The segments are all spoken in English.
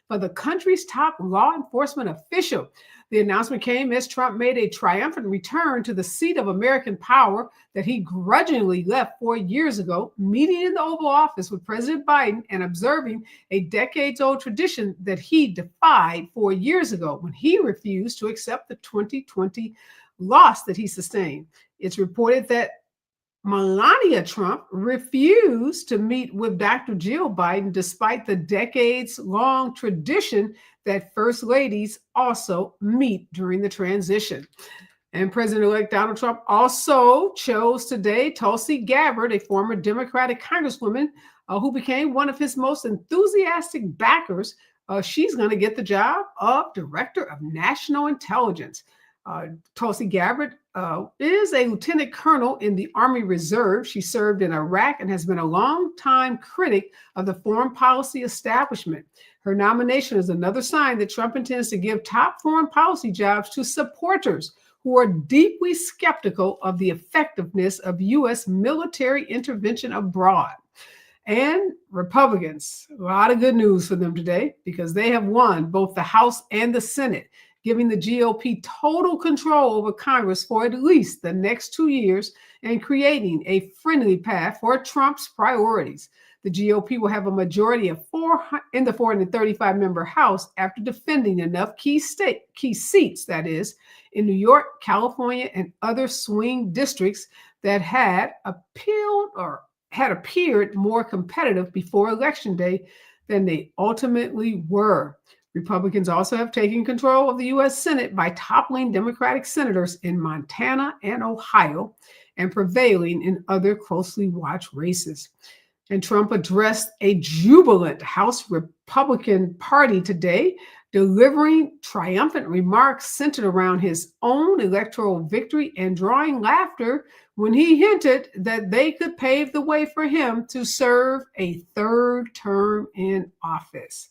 for the country's top law enforcement official. The announcement came as Trump made a triumphant return to the seat of American power that he grudgingly left 4 years ago, meeting in the Oval Office with President Biden and observing a decades-old tradition that he defied 4 years ago when he refused to accept the 2020 loss that he sustained. It's reported that Melania Trump refused to meet with Dr. Jill Biden despite the decades-long tradition that first ladies also meet during the transition. And President-elect Donald Trump also chose today Tulsi Gabbard, a former Democratic Congresswoman who became one of his most enthusiastic backers. She's going to get the job of Director of National Intelligence. Tulsi Gabbard is a lieutenant colonel in the Army Reserve. She served in Iraq and has been a longtime critic of the foreign policy establishment. Her nomination is another sign that Trump intends to give top foreign policy jobs to supporters who are deeply skeptical of the effectiveness of U.S. military intervention abroad. And Republicans, a lot of good news for them today because they have won both the House and the Senate, giving the GOP total control over Congress for at least the next 2 years and creating a friendly path for Trump's priorities. The GOP will have a majority of 4 in the 435-member House after defending enough key seats, that is, in New York, California, and other swing districts that had appeared more competitive before Election Day than they ultimately were. Republicans also have taken control of the U.S. Senate by toppling Democratic senators in Montana and Ohio and prevailing in other closely watched races. And Trump addressed a jubilant House Republican Party today, delivering triumphant remarks centered around his own electoral victory and drawing laughter when he hinted that they could pave the way for him to serve a third term in office.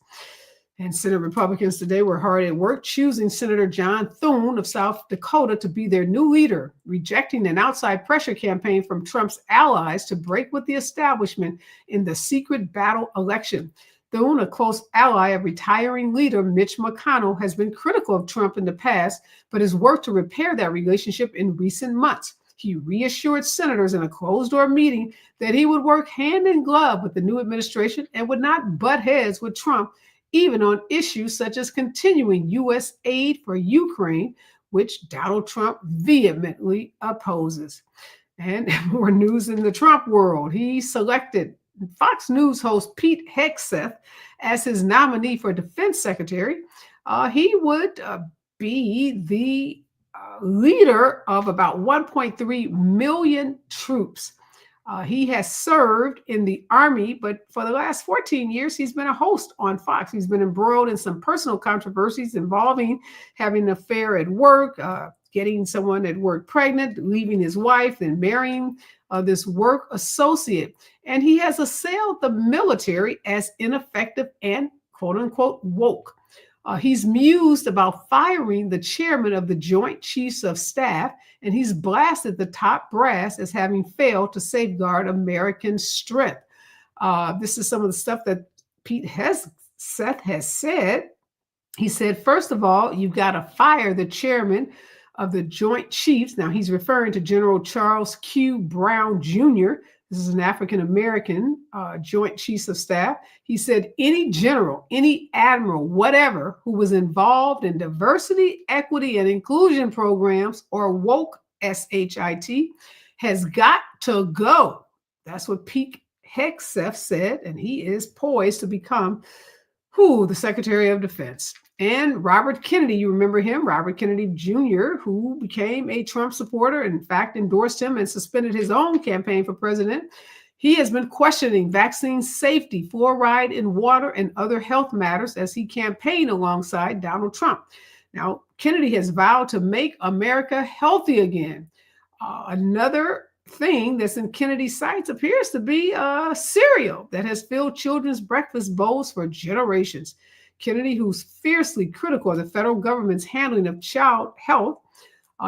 And Senate Republicans today were hard at work choosing Senator John Thune of South Dakota to be their new leader, rejecting an outside pressure campaign from Trump's allies to break with the establishment in the secret battle election. Thune, a close ally of retiring leader Mitch McConnell, has been critical of Trump in the past, but has worked to repair that relationship in recent months. He reassured senators in a closed-door meeting that he would work hand in glove with the new administration and would not butt heads with Trump, even on issues such as continuing U.S. aid for Ukraine, which Donald Trump vehemently opposes. And more news in the Trump world. He selected Fox News host Pete Hegseth as his nominee for Defense Secretary. He would be the leader of about 1.3 million troops. He has served in the Army, but for the last 14 years, he's been a host on Fox. He's been embroiled in some personal controversies involving having an affair at work, getting someone at work pregnant, leaving his wife, and marrying this work associate. And he has assailed the military as ineffective and quote unquote woke. He's mused about firing the chairman of the Joint Chiefs of Staff, and he's blasted the top brass as having failed to safeguard American strength. This is some of the stuff that Pete Hegseth has said. He said, first of all, you've got to fire the chairman of the Joint Chiefs. Now, he's referring to General Charles Q. Brown Jr. This is an African-American Joint Chiefs of Staff. He said any general, any admiral, whatever, who was involved in diversity, equity, and inclusion programs or woke, S-H-I-T, has got to go. That's what Pete Hegseth said, and he is poised to become the Secretary of Defense. And Robert Kennedy, you remember him, Robert Kennedy Jr., who became a Trump supporter, and in fact endorsed him and suspended his own campaign for president. He has been questioning vaccine safety, fluoride in water, and other health matters as he campaigned alongside Donald Trump. Now, Kennedy has vowed to make America healthy again. Another thing that's in Kennedy's sights appears to be cereal that has filled children's breakfast bowls for generations. Kennedy, who's fiercely critical of the federal government's handling of child health,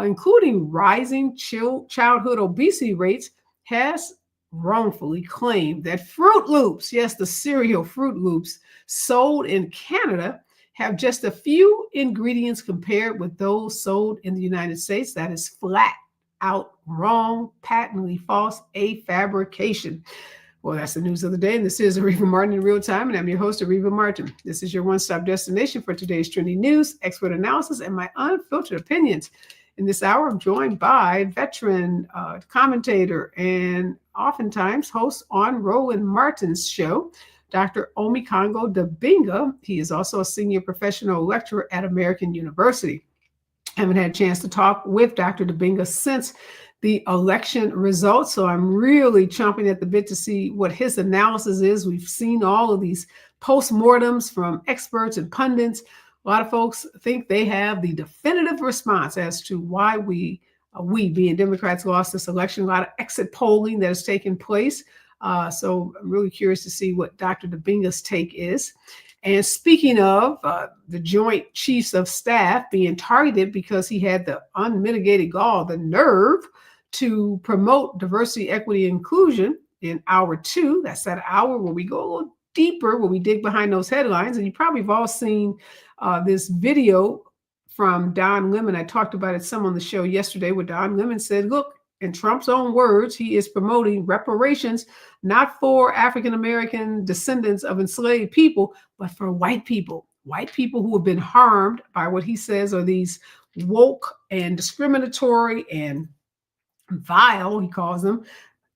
including rising childhood obesity rates, has wrongfully claimed that Fruit Loops, yes, the cereal Fruit Loops, sold in Canada have just a few ingredients compared with those sold in the United States. That is flat out wrong, patently false, a fabrication. Well, that's the news of the day, and this is Areva Martin in real time, and I'm your host, Areva Martin. This is your one-stop destination for today's trending news, expert analysis, and my unfiltered opinions. In this hour, I'm joined by veteran commentator and oftentimes host on Roland Martin's show, Dr. Omekongo Dibinga. He is also a senior professional lecturer at American University. I haven't had a chance to talk with Dr. Dibinga since the election results, so I'm really chomping at the bit to see what his analysis is. We've seen all of these postmortems from experts and pundits. A lot of folks think they have the definitive response as to why we being Democrats, lost this election. A lot of exit polling that has taken place. So I'm really curious to see what Dr. Dibinga's take is. And speaking of the Joint Chiefs of Staff being targeted because he had the unmitigated gall, the nerve to promote diversity, equity, inclusion in hour 2. That's that hour where we go a little deeper, where we dig behind those headlines. And you probably have all seen this video from Don Lemon. I talked about it some on the show yesterday, where Don Lemon said, look, in Trump's own words, he is promoting reparations, not for African-American descendants of enslaved people, but for white people who have been harmed by what he says are these woke and discriminatory and vile, he calls them,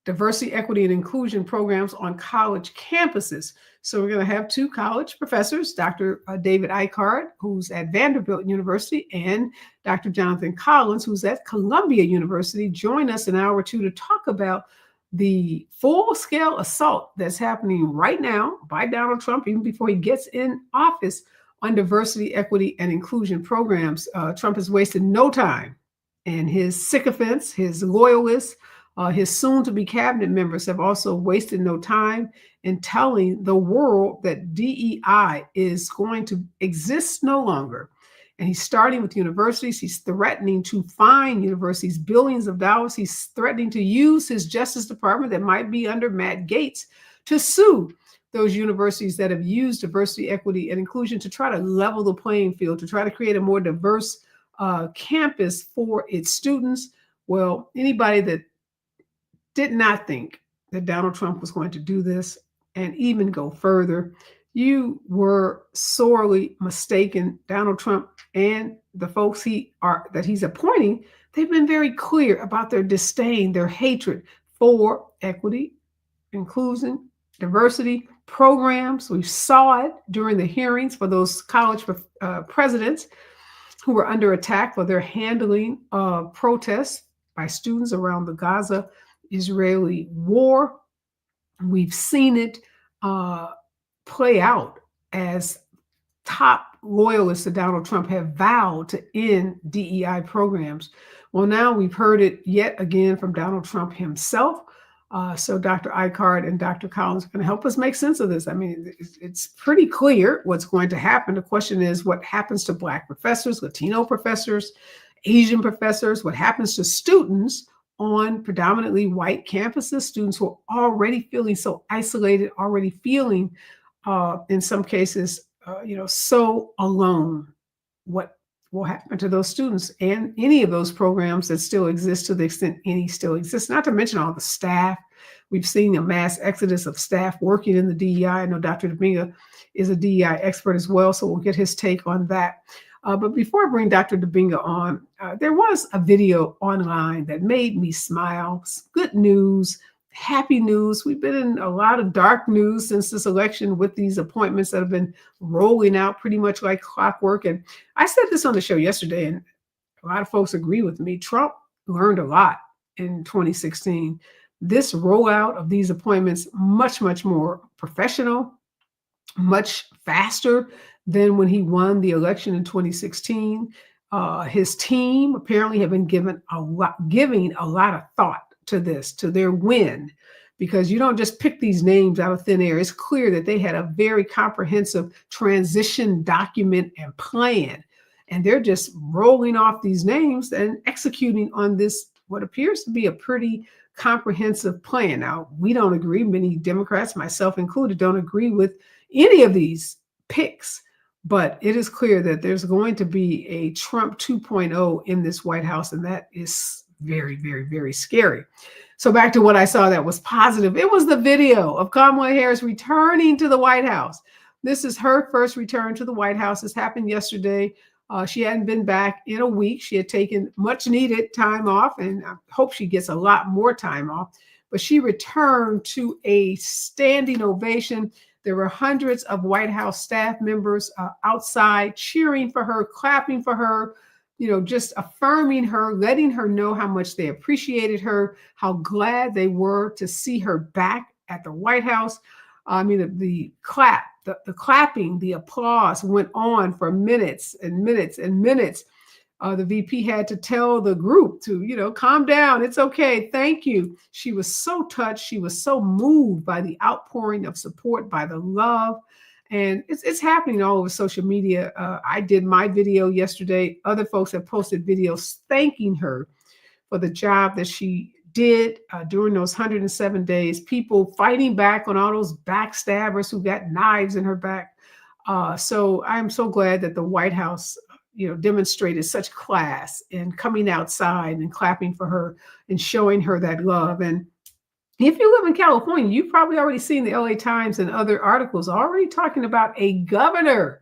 diversity, equity, and inclusion programs on college campuses. So we're going to have 2 college professors, Dr. David Eichard, who's at Vanderbilt University, and Dr. Jonathan Collins, who's at Columbia University, join us in hour 2 to talk about the full-scale assault that's happening right now by Donald Trump, even before he gets in office, on diversity, equity, and inclusion programs. Trump has wasted no time, and his sycophants, his loyalists, his soon-to-be cabinet members have also wasted no time in telling the world that DEI is going to exist no longer. And he's starting with universities. He's threatening to fine universities billions of dollars. He's threatening to use his Justice Department that might be under Matt Gaetz to sue those universities that have used diversity, equity, and inclusion to try to level the playing field, to try to create a more diverse campus for its students. Well, anybody that did not think that Donald Trump was going to do this and even go further, you were sorely mistaken. Donald Trump and the folks that he's appointing, they've been very clear about their disdain, their hatred for equity, inclusion, diversity programs. We saw it during the hearings for those college presidents who were under attack for their handling of protests by students around the Gaza-Israeli war. We've seen it play out as top loyalists to Donald Trump have vowed to end DEI programs. Well, now we've heard it yet again from Donald Trump himself. So Dr. Eichard and Dr. Collins are going to help us make sense of this. I mean, it's pretty clear what's going to happen. The question is, what happens to Black professors, Latino professors, Asian professors? What happens to students on predominantly white campuses, students who are already feeling so isolated, already feeling, in some cases, so alone? What will happen to those students and any of those programs that still exist, to the extent any still exist, not to mention all the staff. We've seen a mass exodus of staff working in the DEI. I know Dr. Dibinga is a DEI expert as well, so we'll get his take on that. But before I bring Dr. Dibinga on, there was a video online that made me smile. Good news, happy news. We've been in a lot of dark news since this election with these appointments that have been rolling out pretty much like clockwork. And I said this on the show yesterday, and a lot of folks agree with me. Trump learned a lot in 2016. This rollout of these appointments, much, much more professional, much faster than when he won the election in 2016. His team apparently have been giving a lot of thought to this, to their win, because you don't just pick these names out of thin air. It's clear that they had a very comprehensive transition document and plan, and they're just rolling off these names and executing on this, what appears to be a pretty comprehensive plan. Now, we don't agree. Many Democrats, myself included, don't agree with any of these picks. But it is clear that there's going to be a Trump 2.0 in this White House, and that is very, very, very scary. So back to what I saw that was positive. It was the video of Kamala Harris returning to the White House. This is her first return to the White House. This happened yesterday. She hadn't been back in a week. She had taken much needed time off, and I hope she gets a lot more time off. But she returned to a standing ovation. There were hundreds of White House staff members outside cheering for her, clapping for her, just affirming her, letting her know how much they appreciated her, how glad they were to see her back at the White House. I mean, the clapping, the applause went on for minutes and minutes and minutes. The VP had to tell the group to, calm down. It's okay. Thank you. She was so touched. She was so moved by the outpouring of support, by the love. And it's happening all over social media. I did my video yesterday. Other folks have posted videos thanking her for the job that she did during those 107 days. People fighting back on all those backstabbers who got knives in her back. So I'm so glad that the White House demonstrated such class in coming outside and clapping for her and showing her that love. And if you live in California, you've probably already seen the LA Times and other articles already talking about a governor.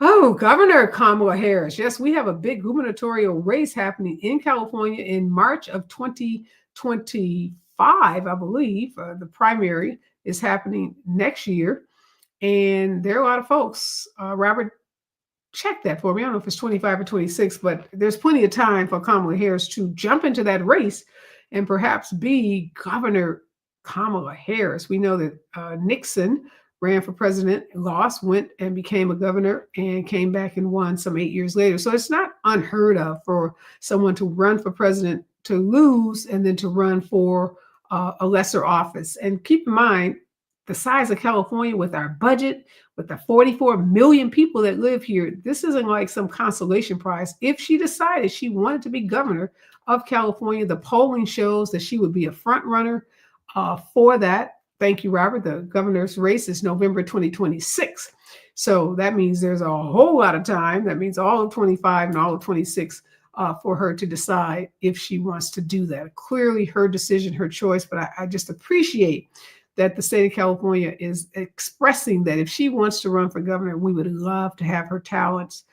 Oh, Governor Kamala Harris. Yes, we have a big gubernatorial race happening in California in March of 2025, I believe. The primary is happening next year. And there are a lot of folks. Robert, check that for me. I don't know if it's 25 or 26, but there's plenty of time for Kamala Harris to jump into that race and perhaps be Governor Kamala Harris. We know that Nixon ran for president, lost, went and became a governor, and came back and won some 8 years later. So it's not unheard of for someone to run for president, to lose, and then to run for a lesser office. And keep in mind, the size of California with our budget, with the 44 million people that live here, this isn't like some consolation prize. If she decided she wanted to be governor of California, the polling shows that she would be a front runner for that. Thank you, Robert. The governor's race is November 2026. So that means there's a whole lot of time. That means all of 25 and all of 26 for her to decide if she wants to do that. Clearly her decision, her choice, but I just appreciate that the state of California is expressing that if she wants to run for governor, we would love to have her talents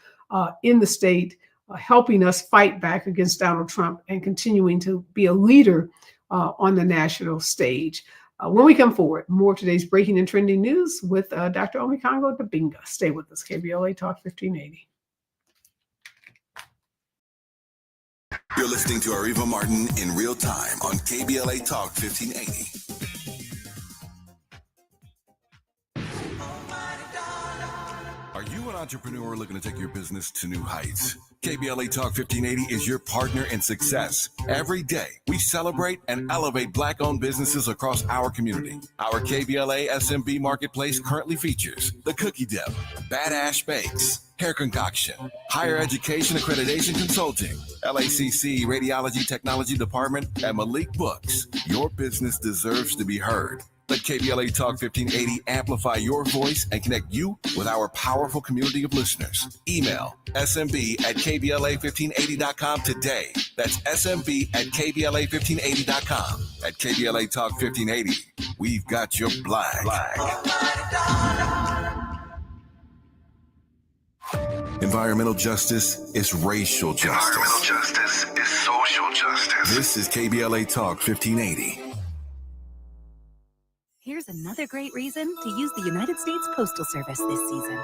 in the state, helping us fight back against Donald Trump and continuing to be a leader on the national stage. When we come forward, more of today's breaking and trending news with Dr. Omikongo Dabinga. Stay with us, KBLA Talk 1580. You're listening to Areva Martin in real time on KBLA Talk 1580. Are you an entrepreneur looking to take your business to new heights? KBLA Talk 1580 is your partner in success. Every day, we celebrate and elevate Black-owned businesses across our community. Our KBLA SMB Marketplace currently features The Cookie Dip, Badass Bakes, Hair Concoction, Higher Education Accreditation Consulting, LACC Radiology Technology Department, and Malik Books. Your business deserves to be heard. Let KBLA Talk 1580 amplify your voice and connect you with our powerful community of listeners. Email smb@kbla1580.com today. That's smb@kbla1580.com. At KBLA Talk 1580, we've got your flag. Environmental justice is racial justice. Environmental justice is social justice. This is KBLA Talk 1580. Here's another great reason to use the United States Postal Service this season.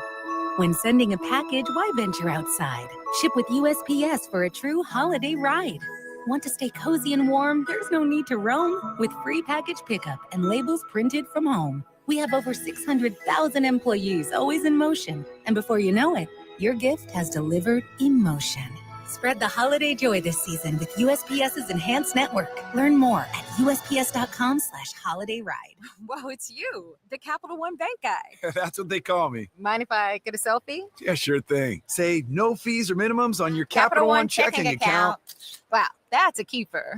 When sending a package, why venture outside? Ship with USPS for a true holiday ride. Want to stay cozy and warm? There's no need to roam with free package pickup and labels printed from home. We have over 600,000 employees always in motion. And before you know it, your gift has delivered emotion. Spread the holiday joy this season with USPS's Enhanced Network. Learn more at USPS.com/holidayride. Wow, it's you, the Capital One Bank guy. That's what they call me. Mind if I get a selfie? Yeah, sure thing. Say no fees or minimums on your Capital One checking account. Wow, That's a keeper.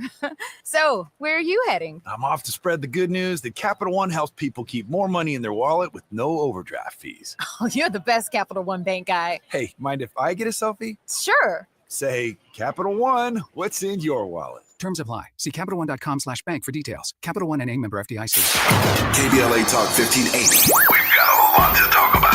So, where are you heading? I'm off to spread the good news that Capital One helps people keep more money in their wallet with no overdraft fees. Oh, you're the best Capital One bank guy. Hey, mind if I get a selfie? Sure. Say, Capital One, what's in your wallet? Terms apply. See CapitalOne.com/bank for details. Capital One NA, member FDIC. KBLA Talk 1580. We've got a lot to talk about.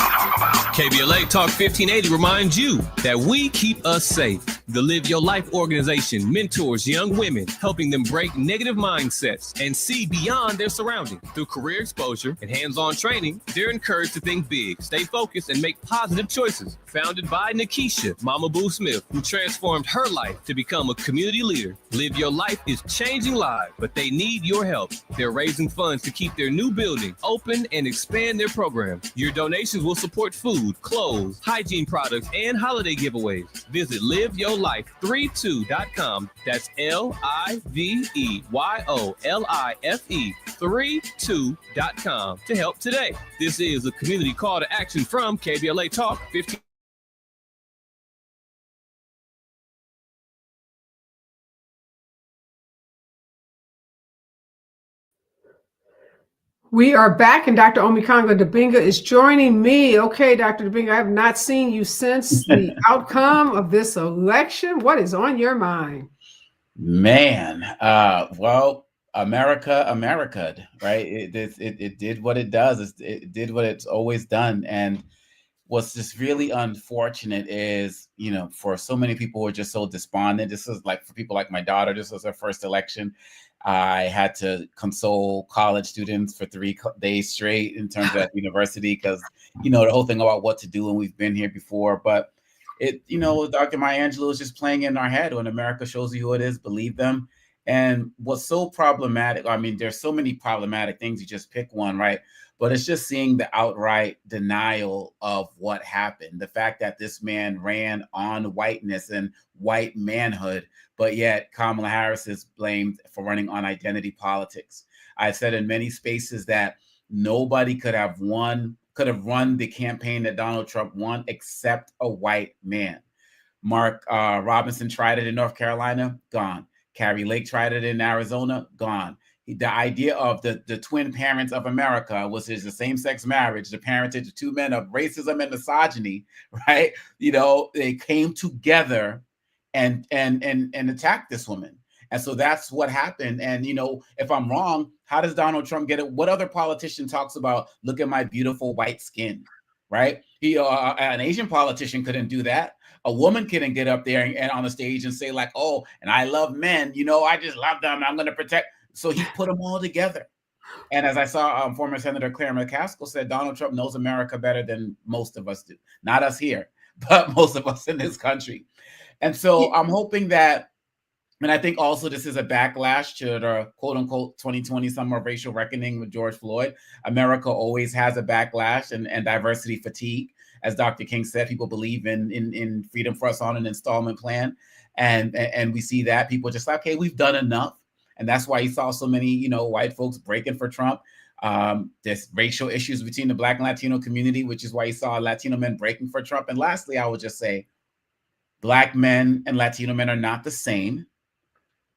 KBLA Talk 1580 reminds you that we keep us safe. The Live Your Life organization mentors young women, helping them break negative mindsets and see beyond their surroundings. Through career exposure and hands-on training, they're encouraged to think big, stay focused, and make positive choices. Founded by Nikisha Mama Boo Smith, who transformed her life to become a community leader. Live Your Life is changing lives, but they need your help. They're raising funds to keep their new building open and expand their program. Your donations will support food, clothes, hygiene products, and holiday giveaways. Visit liveyourlife32.com. That's LIVEYOLIFE32.com to help today. This is a community call to action from KBLA Talk 15. We are back, and Dr. Omikanga Dabinga is joining me. Okay, Dr. Dabinga, I have not seen you since the outcome of this election. What is on your mind? Man, well, America'd, right? It did what it does. It did what it's always done. And what's just really unfortunate is, for so many people who are just so despondent. This is like, for people like my daughter, this was her first election. I had to console college students for 3 days straight in terms of university, because, the whole thing about what to do, and we've been here before. But Dr. Maya Angelou is just playing in our head. When America shows you who it is, believe them. And what's so problematic, I mean, there's so many problematic things, you just pick one, right? But it's just seeing the outright denial of what happened. The fact that this man ran on whiteness and white manhood, but yet Kamala Harris is blamed for running on identity politics. I said in many spaces that nobody could have run the campaign that Donald Trump won except a white man. Mark Robinson tried it in North Carolina, gone. Carrie Lake tried it in Arizona, gone. The idea of the twin parents of America, which is the same-sex marriage, the parentage of 2 men, of racism and misogyny, right? They came together and attacked this woman. And so that's what happened. And, if I'm wrong, how does Donald Trump get it? What other politician talks about, look at my beautiful white skin, right? An Asian politician couldn't do that. A woman couldn't get up there and on the stage and say like, oh, and I love men, I just love them, I'm going to protect. So he put them all together. And as I saw former Senator Claire McCaskill said, Donald Trump knows America better than most of us do. Not us here, but most of us in this country. And so I'm hoping that, and I think also this is a backlash to the quote unquote 2020 summer racial reckoning with George Floyd. America always has a backlash and diversity fatigue. As Dr. King said, people believe in freedom for us on an installment plan. And we see that people just like, okay, we've done enough. And that's why you saw so many, white folks breaking for Trump. There's racial issues between the Black and Latino community, which is why you saw Latino men breaking for Trump. And lastly, I would just say, Black men and Latino men are not the same.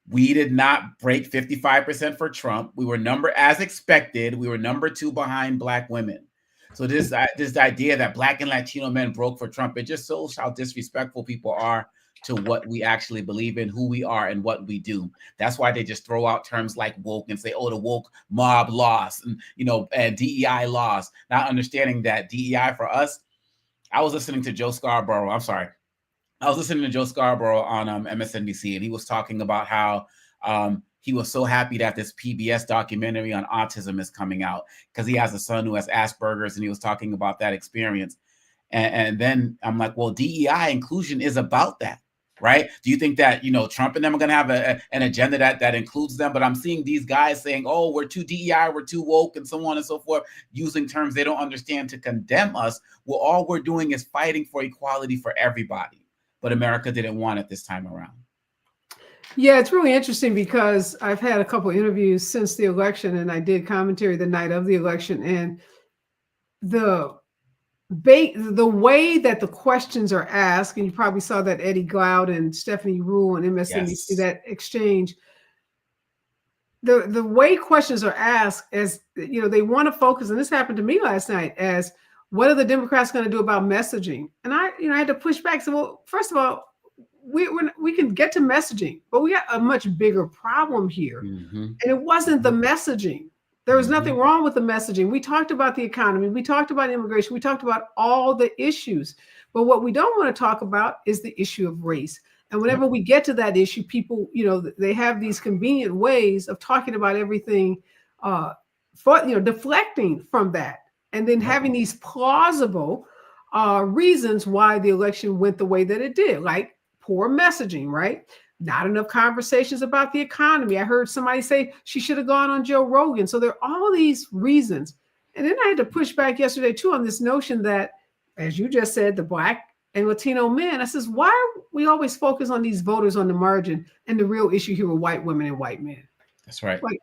We did not break 55% for Trump. We were as expected, we were number 2 behind Black women. So this idea that Black and Latino men broke for Trump, it just shows how disrespectful people are to what we actually believe in, who we are, and what we do. That's why they just throw out terms like woke and say, oh, the woke mob lost, and and DEI lost, not understanding that DEI for us. I was listening to Joe Scarborough. I'm sorry. I was listening to Joe Scarborough on MSNBC, and he was talking about how he was so happy that this PBS documentary on autism is coming out because he has a son who has Asperger's, and he was talking about that experience. And then I'm like, well, DEI inclusion is about that. Right? Do you think that, Trump and them are going to have an agenda that includes them? But I'm seeing these guys saying, oh, we're too DEI, we're too woke, and so on and so forth, using terms they don't understand to condemn us. Well, all we're doing is fighting for equality for everybody. But America didn't want it this time around. Yeah, it's really interesting because I've had a couple of interviews since the election, and I did commentary the night of the election, and the the way that the questions are asked, and you probably saw that Eddie Glaude and Stephanie Rule on MSNBC, Yes. that exchange. The way questions are asked, as they want to focus, and this happened to me last night, as what are the Democrats going to do about messaging? And I had to push back. So, well, first of all, we can get to messaging, but we got a much bigger problem here. Mm-hmm. And it wasn't the messaging. There was nothing wrong with the messaging. We talked about the economy. We talked about immigration. We talked about all the issues. But what we don't want to talk about is the issue of race. And whenever we get to that issue, people, they have these convenient ways of talking about everything, deflecting from that, and then having these plausible reasons why the election went the way that it did, like poor messaging, right? Not enough conversations about the economy. I heard somebody say she should have gone on Joe Rogan. So there are all these reasons. And then I had to push back yesterday too on this notion that, as you just said, the Black and Latino men. I says, why are we always focus on these voters on the margin, and the real issue here with white women and white men? That's right. Like,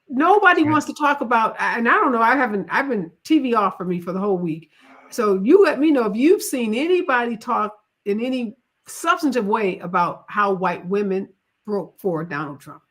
nobody wants to talk about, and I don't know, I've been TV off for me for the whole week. So you let me know if you've seen anybody talk in any substantive way about how white women broke for Donald Trump.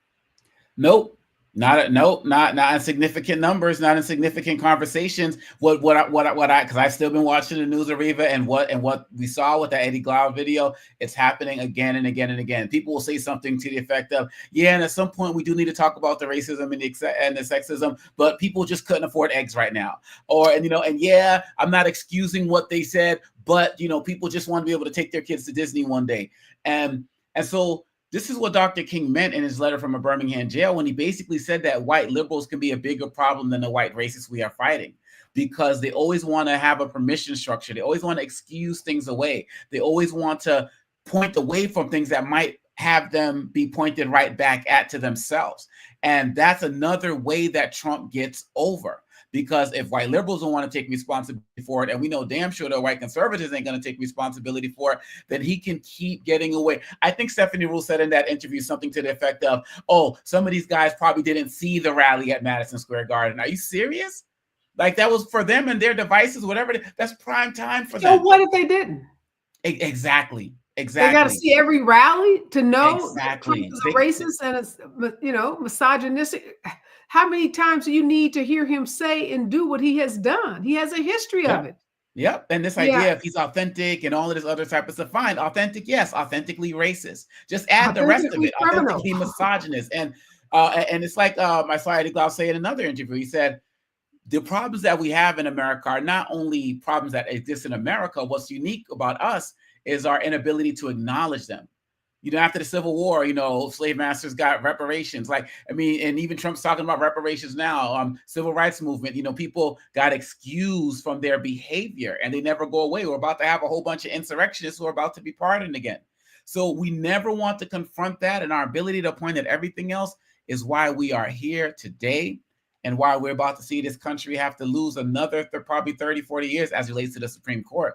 Nope. Not in significant numbers, not in significant conversations. What I because I've still been watching the news, Areva, and what we saw with the Eddie Glaude video, it's happening again and again and again. People will say something to the effect of, yeah, and at some point we do need to talk about the racism and the sexism, but people just couldn't afford eggs right now. And yeah, I'm not excusing what they said, but people just want to be able to take their kids to Disney one day. And so this is what Dr. King meant in his letter from a Birmingham jail when he basically said that white liberals can be a bigger problem than the white racists we are fighting, because they always want to have a permission structure. They always want to excuse things away. They always want to point away from things that might have them be pointed right back to themselves. And that's another way that Trump gets over. Because if white liberals don't want to take responsibility for it, and we know damn sure the white conservatives ain't going to take responsibility for it, then he can keep getting away. I think Stephanie Rule said in that interview something to the effect of, oh, some of these guys probably didn't see the rally at Madison Square Garden. Are you serious? Like, that was for them and their devices, whatever. That's prime time for them. So what if they didn't? Exactly. They got to see every rally to know exactly it's racist and it's misogynistic. How many times do you need to hear him say and do what he has done? He has a history of it. Yep. And this idea of he's authentic and all of this other type of stuff, fine. Authentic, yes. Authentically racist. Just add the rest of it. Authentically misogynist. And it's like I saw Eddie Glaude say in another interview. He said, the problems that we have in America are not only problems that exist in America. What's unique about us is our inability to acknowledge them. After the Civil War, slave masters got reparations. And even Trump's talking about reparations now. Civil rights movement, people got excused from their behavior and they never go away. We're about to have a whole bunch of insurrectionists who are about to be pardoned again. So we never want to confront that. And our ability to point at everything else is why we are here today and why we're about to see this country have to lose another probably 30, 40 years as it relates to the Supreme Court,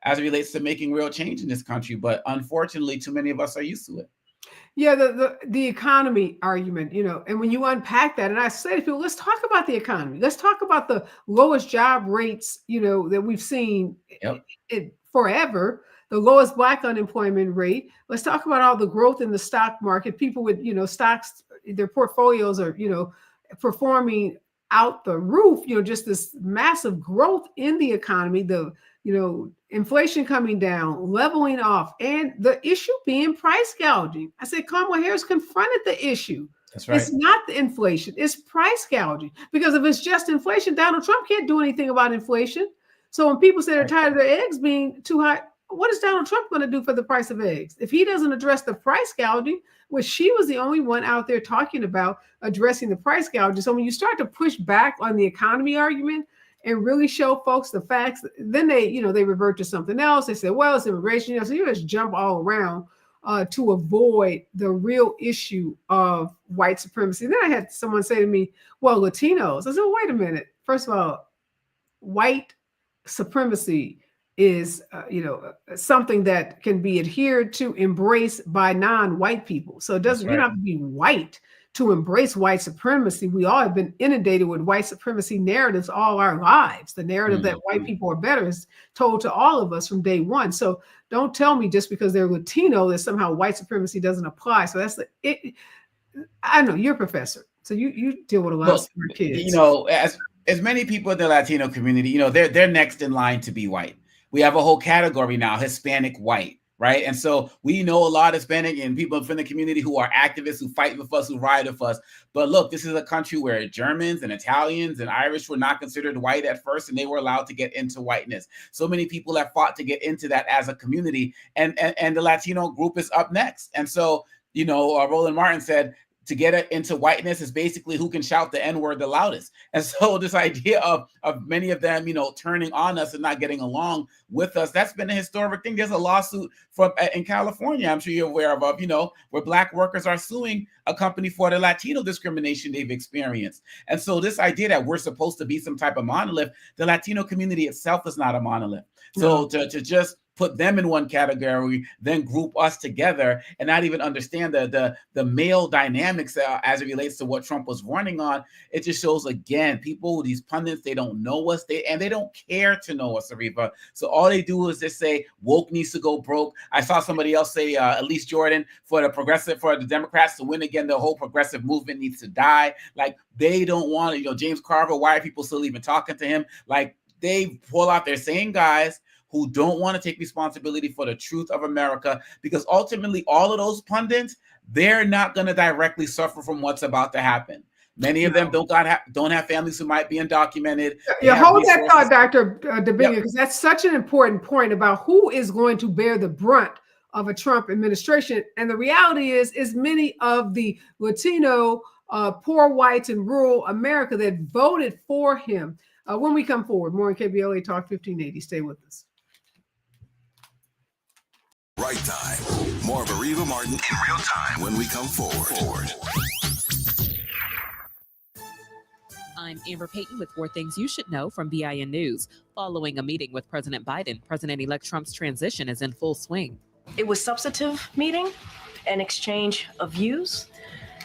as it relates to making real change in this country. But unfortunately, too many of us are used to it. Yeah, the economy argument, and when you unpack that, and I say to people, let's talk about the economy. Let's talk about the lowest job rates, that we've seen forever, the lowest Black unemployment rate. Let's talk about all the growth in the stock market. People with, stocks, their portfolios are, performing out the roof, just this massive growth in the economy, inflation coming down, leveling off, and the issue being price gouging. I said Kamala Harris confronted the issue. That's right. It's not the inflation, it's price gouging. Because if it's just inflation, Donald Trump can't do anything about inflation. So when people say they're tired of their eggs being too high, what is Donald Trump going to do for the price of eggs? If he doesn't address the price gouging, which she was the only one out there talking about addressing the price gouging. So when you start to push back on the economy argument and really show folks the facts, then they revert to something else. They say, well, it's immigration. So you just jump all around to avoid the real issue of white supremacy. And then I had someone say to me, well, Latinos. I said, well, wait a minute. First of all, white supremacy is, something that can be adhered to, embraced by non-white people. So it doesn't, you don't have to be white to embrace white supremacy. We all have been inundated with white supremacy narratives all our lives. The narrative that white people are better is told to all of us from day one. So don't tell me just because they're Latino that somehow white supremacy doesn't apply. So that's I know you're a professor, so you deal with a lot of smart kids. You know, as many people in the Latino community, you know, they're next in line to be white. We have a whole category now, Hispanic white, right? And so we know a lot of Hispanic and people from the community who are activists, who fight with us, who ride with us. But look, this is a country where Germans and Italians and Irish were not considered white at first, and they were allowed to get into whiteness. So many people have fought to get into that as a community, and the Latino group is up next. And so, you know, Roland Martin said, to get into whiteness is basically who can shout the N-word the loudest. And so this idea of many of them, you know, turning on us and not getting along with us, that's been a historic thing. There's a lawsuit in California, I'm sure you're aware of, you know, where Black workers are suing a company for the Latino discrimination they've experienced. And so this idea that we're supposed to be some type of monolith, the Latino community itself is not a monolith. So to just put them in one category, then group us together and not even understand the male dynamics as it relates to what Trump was running on. It just shows, again, people, these pundits, they don't know us, and they don't care to know us, Areva. So all they do is just say woke needs to go broke. I saw somebody else say, Elise Jordan, for the Democrats to win again, the whole progressive movement needs to die. Like, they don't want it. You know, James Carville, why are people still even talking to him? Like, they pull out their same guys who don't want to take responsibility for the truth of America, because ultimately all of those pundits, they're not going to directly suffer from what's about to happen. Many of them don't have families who might be undocumented. Yeah, hold that thought, Dr. Dabiga, because that's such an important point about who is going to bear the brunt of a Trump administration. And the reality is many of the Latino, poor whites in rural America that voted for him. When we come forward, more on KBLA Talk 1580. Stay with us. Right time. More of Areva Martin in real time when we come forward. I'm Amber Payton with 4 things you should know from BIN News. Following a meeting with President Biden, President-elect Trump's transition is in full swing. It was a substantive meeting, an exchange of views.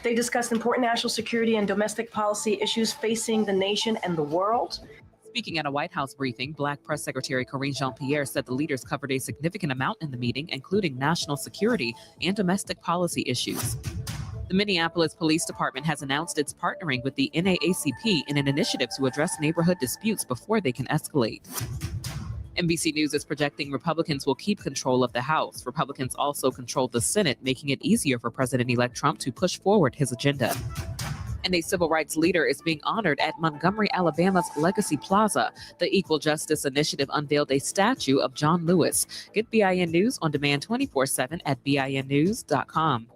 They discussed important national security and domestic policy issues facing the nation and the world. Speaking at a White House briefing, Black Press Secretary Karine Jean-Pierre said the leaders covered a significant amount in the meeting, including national security and domestic policy issues. The Minneapolis Police Department has announced it's partnering with the NAACP in an initiative to address neighborhood disputes before they can escalate. NBC News is projecting Republicans will keep control of the House. Republicans also control the Senate, making it easier for President-elect Trump to push forward his agenda. And a civil rights leader is being honored at Montgomery, Alabama's Legacy Plaza. The Equal Justice Initiative unveiled a statue of John Lewis. Get BIN News on demand 24/7 at BINnews.com.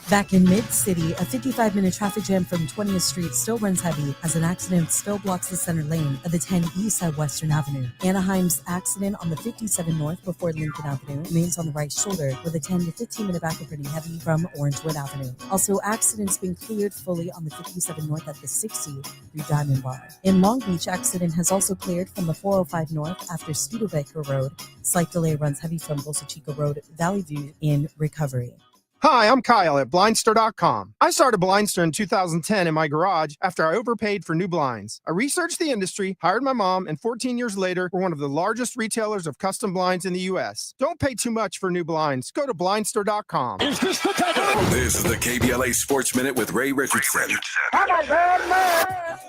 Back in Mid-City, a 55-minute traffic jam from 20th Street still runs heavy as an accident still blocks the center lane of the 10 East at Western Avenue. Anaheim's accident on the 57 North before Lincoln Avenue remains on the right shoulder, with a 10 to 15-minute backup running heavy from Orangewood Avenue. Also, accidents being cleared fully on the 57 North at the 60 through Diamond Bar. In Long Beach, accident has also cleared from the 405 North after Studebaker Road. Slight delay runs heavy from Bolsa Chica Road, Valley View in recovery. Hi, I'm Kyle at Blindster.com. I started Blindster in 2010 in my garage after I overpaid for new blinds. I researched the industry, hired my mom, and 14 years later, we're one of the largest retailers of custom blinds in the U.S. Don't pay too much for new blinds. Go to Blindster.com. This is the KBLA Sports Minute with Ray Richardson.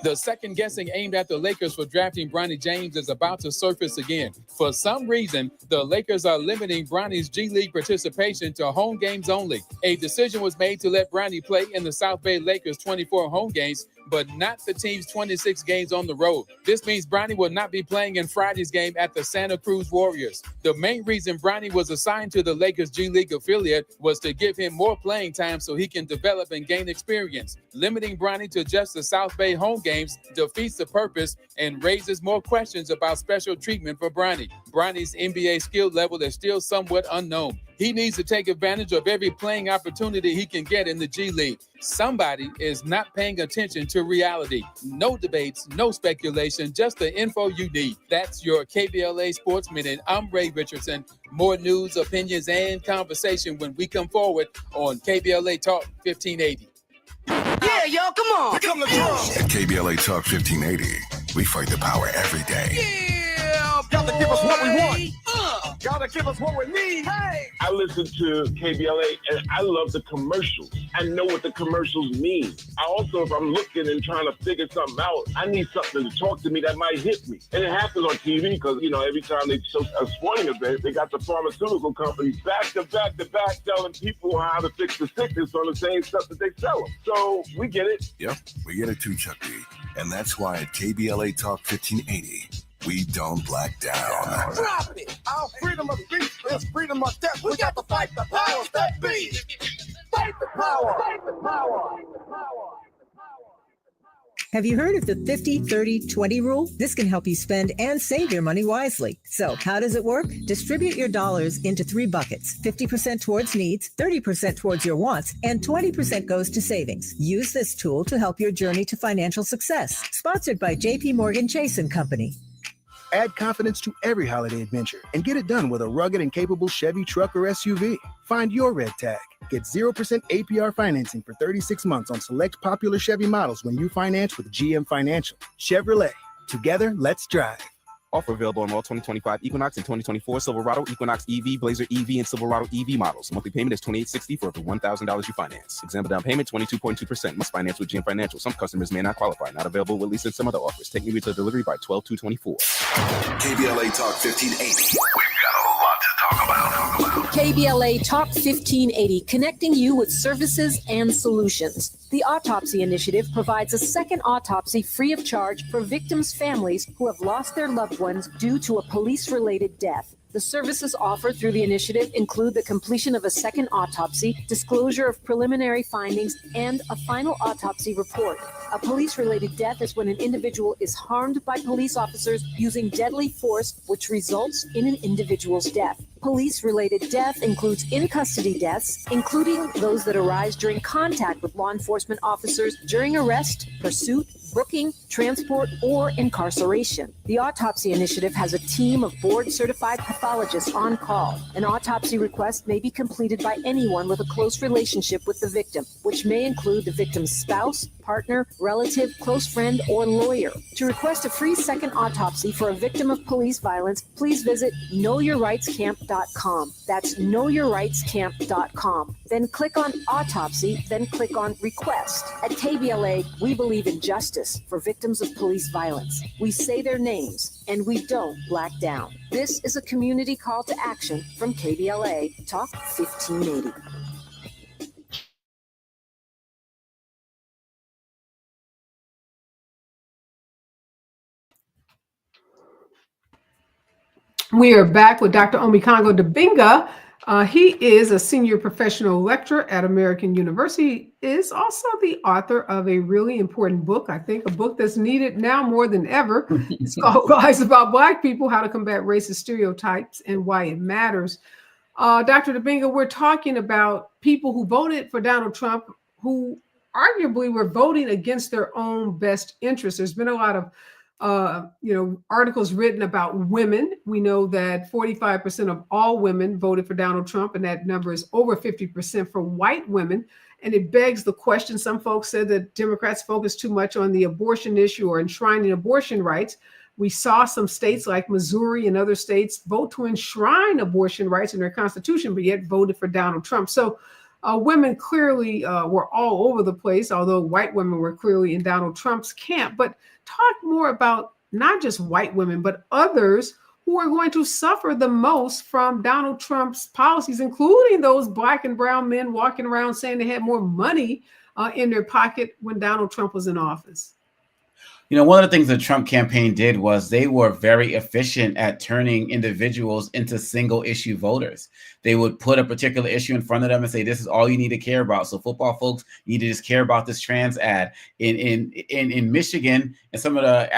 The second guessing aimed at the Lakers for drafting Bronny James is about to surface again. For some reason, the Lakers are limiting Bronny's G League participation to home games only. A decision was made to let Bronny play in the South Bay Lakers' 24 home games, but not the team's 26 games on the road. This means Bronny will not be playing in Friday's game at the Santa Cruz Warriors. The main reason Bronny was assigned to the Lakers G League affiliate was to give him more playing time so he can develop and gain experience. Limiting Bronny to just the South Bay home games defeats the purpose and raises more questions about special treatment for Bronny. Bronny's NBA skill level is still somewhat unknown. He needs to take advantage of every playing opportunity he can get in the G League. Somebody is not paying attention to reality. No debates, no speculation, just the info you need. That's your KBLA Sports Minute. I'm Ray Richardson. More news, opinions, and conversation when we come forward on KBLA Talk 1580. Yeah, y'all, come on. Here come the drums. At KBLA Talk 1580, we fight the power every day. Yeah, gotta give us what we want. Gotta give us what we need. Hey. I listen to KBLA and I love the commercials. I know what the commercials mean. I also, if I'm looking and trying to figure something out, I need something to talk to me that might hit me. And it happens on TV because, every time they show a sporting event, they got the pharmaceutical companies back to back telling people how to fix the sickness on the same stuff that they sell them. So we get it. Yep, we get it too, Chuck D. And that's why at KBLA Talk 1580, we don't black down. Drop it! Our freedom of speech is freedom of death. We got to fight the powers that be. Fight the power! Fight the power! Have you heard of the 50-30-20 rule? This can help you spend and save your money wisely. So how does it work? Distribute your dollars into 3 buckets. 50% towards needs, 30% towards your wants, and 20% goes to savings. Use this tool to help your journey to financial success. Sponsored by JP Morgan Chase & Company. Add confidence to every holiday adventure and get it done with a rugged and capable Chevy truck or SUV. Find your red tag. Get 0% APR financing for 36 months on select popular Chevy models when you finance with GM Financial. Chevrolet. Together, let's drive. Offer available on all 2025 Equinox and 2024 Silverado, Equinox EV, Blazer EV, and Silverado EV models. Monthly payment is $2,860 for up to $1,000 you finance. Example down payment 22.2%. Must finance with GM Financial. Some customers may not qualify. Not available with lease and some other offers. Take me to delivery by 12/2/24. KBLA Talk 1580. We've got a lot to talk about. KBLA Talk 1580, connecting you with services and solutions. The Autopsy Initiative provides a second autopsy free of charge for victims' families who have lost their loved ones due to a police-related death. The services offered through the initiative include the completion of a second autopsy, disclosure of preliminary findings, and a final autopsy report. A police-related death is when an individual is harmed by police officers using deadly force, which results in an individual's death. Police-related death includes in-custody deaths, including those that arise during contact with law enforcement officers during arrest, pursuit, booking, transport, or incarceration. The Autopsy Initiative has a team of board-certified pathologists on call. An autopsy request may be completed by anyone with a close relationship with the victim, which may include the victim's spouse, partner, relative, close friend, or lawyer. To request a free second autopsy for a victim of police violence, please visit knowyourrightscamp.com. That's knowyourrightscamp.com. Then click on Autopsy, then click on Request. At KBLA, we believe in justice for victims of police violence. We say their names, and we don't black down. This is a community call to action from KBLA Talk 1580. We are back with Dr. Omikongo Dibinga. He is a senior professional lecturer at American University, is also the author of a really important book, I think, a book that's needed now more than ever. It's called Lies About Black People, How to Combat Racist Stereotypes and Why It Matters. Dr. Dibinga, we're talking about people who voted for Donald Trump, who arguably were voting against their own best interests. There's been a lot of articles written about women. We know that 45% of all women voted for Donald Trump, and that number is over 50% for white women. And it begs the question, some folks said that Democrats focus too much on the abortion issue or enshrining abortion rights. We saw some states like Missouri and other states vote to enshrine abortion rights in their constitution, but yet voted for Donald Trump. So women clearly were all over the place, although white women were clearly in Donald Trump's camp. But talk more about not just white women, but others who are going to suffer the most from Donald Trump's policies, including those black and brown men walking around saying they had more money in their pocket when Donald Trump was in office. One of the things the Trump campaign did was they were very efficient at turning individuals into single issue voters. They would put a particular issue in front of them and say, this is all you need to care about. So football folks, you need to just care about this trans ad. In Michigan and some of the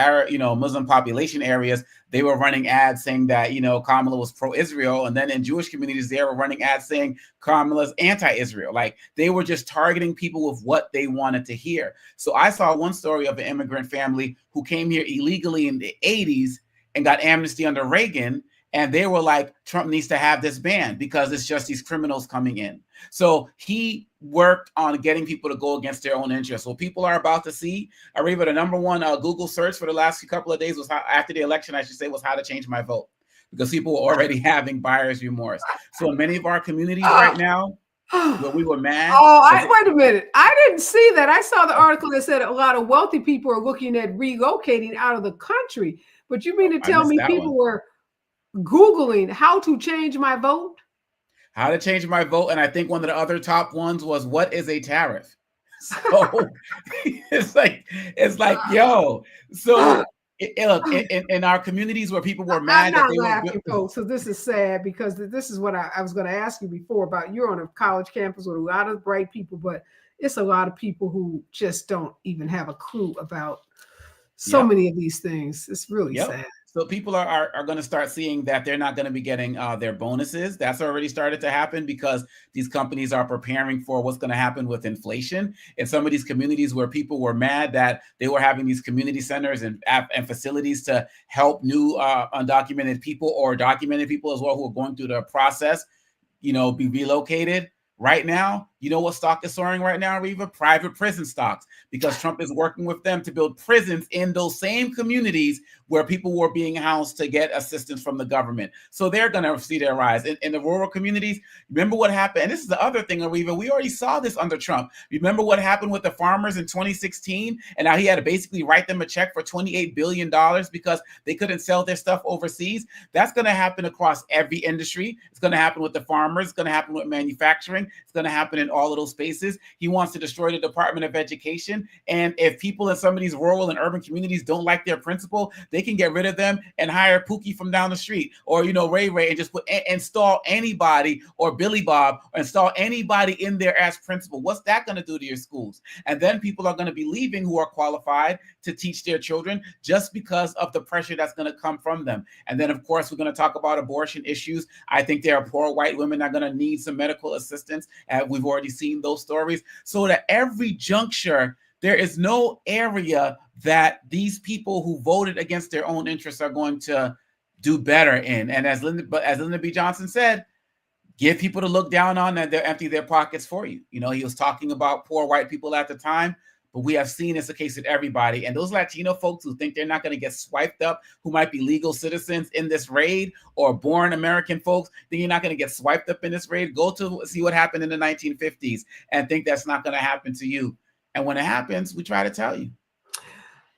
Muslim population areas, they were running ads saying that, Kamala was pro-Israel. And then in Jewish communities, they were running ads saying Kamala's anti-Israel. Like they were just targeting people with what they wanted to hear. So I saw one story of an immigrant family who came here illegally in the 80s and got amnesty under Reagan. And they were like, Trump needs to have this banned because it's just these criminals coming in. So he worked on getting people to go against their own interests. So people are about to see, Areva, the number one Google search for the last couple of days was after the election, I should say, was how to change my vote, because people were already having buyer's remorse. So in many of our communities right now, where we were mad. Wait a minute. I didn't see that. I saw the article that said a lot of wealthy people are looking at relocating out of the country. But you mean to tell me people were Googling how to change my vote? How to change my vote. And I think one of the other top ones was, what is a tariff? So it's like, yo. So look, in our communities where people were mad. I'm not laughing, folks. So this is sad, because this is what I was going to ask you before about. You're on a college campus with a lot of bright people, but it's a lot of people who just don't even have a clue about so many of these things. It's really sad. So people are going to start seeing that they're not going to be getting their bonuses. That's already started to happen because these companies are preparing for what's going to happen with inflation. In some of these communities where people were mad that they were having these community centers and facilities to help new undocumented people or documented people as well who are going through the process, be relocated. Right now, you know what stock is soaring right now, Areva? Private prison stocks, because Trump is working with them to build prisons in those same communities where people were being housed to get assistance from the government. So they're going to see their rise. In the rural communities, remember what happened? And this is the other thing, Areva, we already saw this under Trump. Remember what happened with the farmers in 2016? And now he had to basically write them a check for $28 billion because they couldn't sell their stuff overseas. That's going to happen across every industry. It's going to happen with the farmers. It's going to happen with manufacturing. It's going to happen in all of those spaces. He wants to destroy the Department of Education. And if people in some of these rural and urban communities don't like their principal, they can get rid of them and hire Pookie from down the street, or, Ray Ray, and just install anybody, or Billy Bob, or install anybody in there as principal. What's that going to do to your schools? And then people are going to be leaving who are qualified to teach their children just because of the pressure that's going to come from them. And then, of course, we're going to talk about abortion issues. I think there are poor white women that are going to need some medical assistance. We've already seen those stories. So at every juncture, there is no area that these people who voted against their own interests are going to do better in. And as Lyndon B. Johnson said, give people to look down on that they'll empty their pockets for you. He was talking about poor white people at the time, but we have seen it's the case with everybody. And those Latino folks who think they're not going to get swiped up, who might be legal citizens in this raid, or born American folks, think you're not going to get swiped up in this raid, go to see what happened in the 1950s and think that's not going to happen to you. And when it happens, we try to tell you.